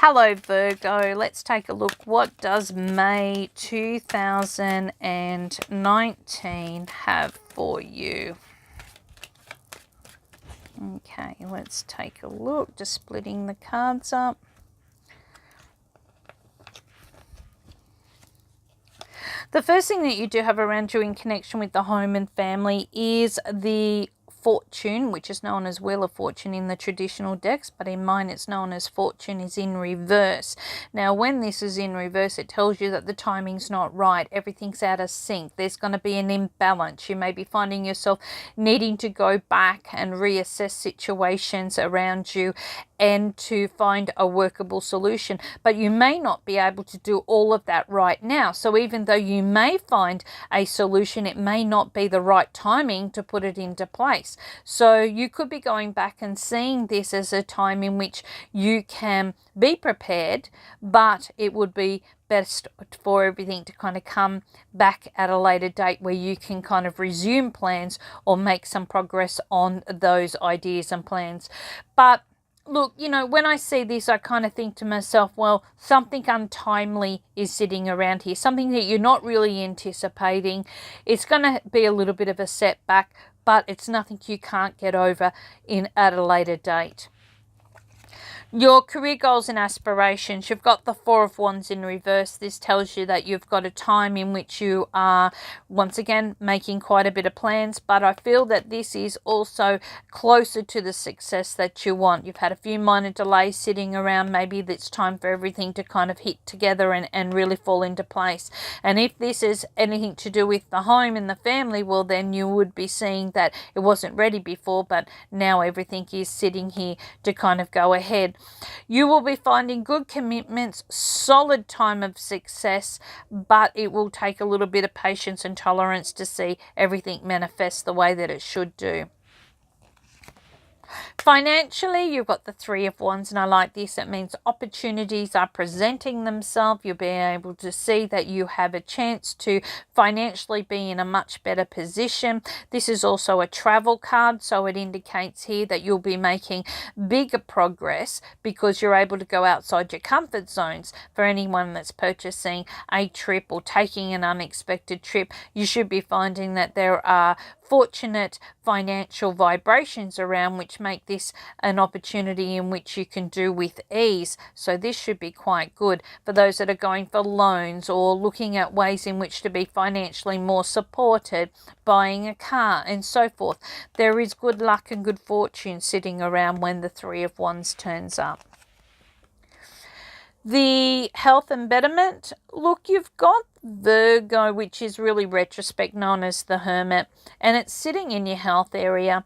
Hello Virgo, let's take a look. What does May 2019 have for you? Okay, let's take a look. Just splitting the cards up. The first thing that you do have around you in connection with the home and family is the Fortune, which is known as Wheel of Fortune in the traditional decks, but in mine it's known as Fortune, is in reverse. Now when this is in reverse, it tells you that the timing's not right, everything's out of sync, there's going to be an imbalance. You may be finding yourself needing to go back and reassess situations around you and to find a workable solution, but you may not be able to do all of that right now. So even though you may find a solution, it may not be the right timing to put it into place. So you could be going back and seeing this as a time in which you can be prepared, but it would be best for everything to kind of come back at a later date where you can kind of resume plans or make some progress on those ideas and plans. But look, you know, when I see this, I kind of think to myself, well, something untimely is sitting around here, something that you're not really anticipating. It's going to be a little bit of a setback, but it's nothing you can't get over at a later date. Your career goals and aspirations, you've got the Four of Wands in reverse. This tells you that you've got a time in which you are, once again, making quite a bit of plans, but I feel that this is also closer to the success that you want. You've had a few minor delays sitting around. Maybe it's time for everything to kind of hit together and really fall into place. And if this is anything to do with the home and the family, well, then you would be seeing that it wasn't ready before, but now everything is sitting here to kind of go ahead. You will be finding good commitments, solid time of success, but it will take a little bit of patience and tolerance to see everything manifest the way that it should do. Financially, you've got the Three of Wands, and I like this. It means opportunities are presenting themselves. You'll be able to see that you have a chance to financially be in a much better position. This is also a travel card, so it indicates here that you'll be making bigger progress because you're able to go outside your comfort zones. For anyone that's purchasing a trip or taking an unexpected trip, you should be finding that there are fortunate financial vibrations around which make this an opportunity in which you can do with ease. So this should be quite good for those that are going for loans or looking at ways in which to be financially more supported, buying a car and so forth. There is good luck and good fortune sitting around when the Three of Wands turns up. The health and betterment, look, you've got Virgo, which is really retrospect known as the Hermit, and it's sitting in your health area.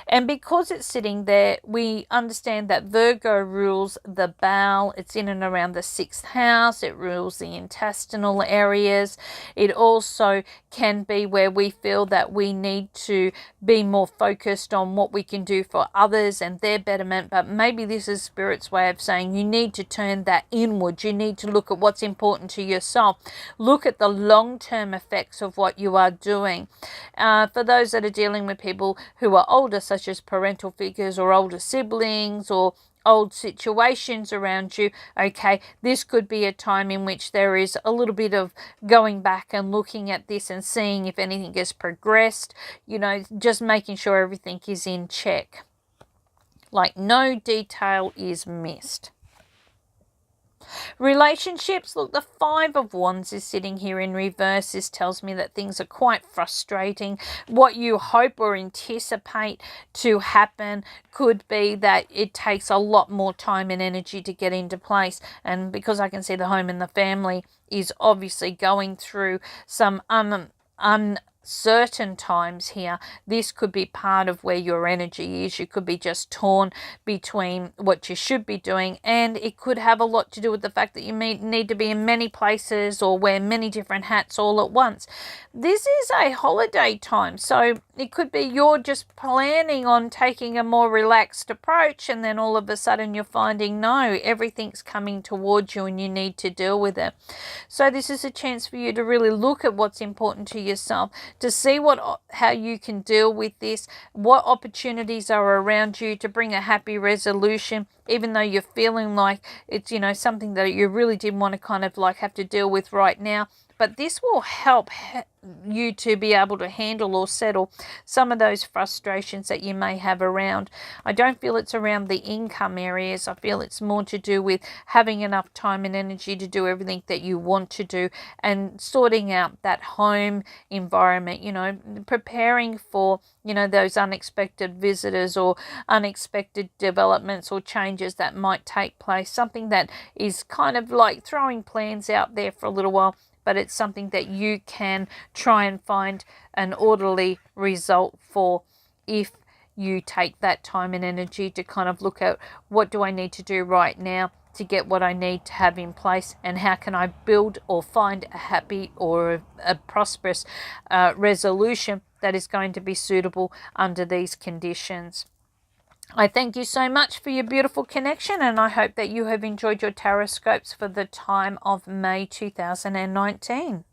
And because it's sitting there, we understand that Virgo rules the bowel. It's in and around the 6th house. It rules the intestinal areas. It also can be where we feel that we need to be more focused on what we can do for others and their betterment, but maybe this is Spirit's way of saying you need to turn that inward. You need to look at what's important to yourself. Look at the long-term effects of what you are doing. For those that are dealing with people who are older, such as parental figures or older siblings or old situations around you, okay, this could be a time in which there is a little bit of going back and looking at this and seeing if anything has progressed, you know, just making sure everything is in check. Like no detail is missed. Relationships, look, the Five of Wands is sitting here in reverse. This tells me that things are quite frustrating. What you hope or anticipate to happen could be that it takes a lot more time and energy to get into place. And because I can see the home and the family is obviously going through some uncertain times here, this could be part of where your energy is. You could be just torn between what you should be doing, and it could have a lot to do with the fact that you may need to be in many places or wear many different hats all at once. This is a holiday time, so it could be you're just planning on taking a more relaxed approach, and then all of a sudden you're finding no, everything's coming towards you and you need to deal with it. So this is a chance for you to really look at what's important to yourself. to see how you can deal with this, what opportunities are around you to bring a happy resolution, even though you're feeling like it's, something that you really didn't want to kind of like have to deal with right now. But this will help you to be able to handle or settle some of those frustrations that you may have around. I don't feel it's around the income areas. I feel it's more to do with having enough time and energy to do everything that you want to do, and sorting out that home environment, preparing for, those unexpected visitors or unexpected developments or changes that might take place. Something that is kind of like throwing plans out there for a little while, but it's something that you can try and find an orderly result for if you take that time and energy to kind of look at what do I need to do right now to get what I need to have in place, and how can I build or find a happy or a prosperous resolution that is going to be suitable under these conditions. I thank you so much for your beautiful connection, and I hope that you have enjoyed your Tarotscopes for the time of May 2019.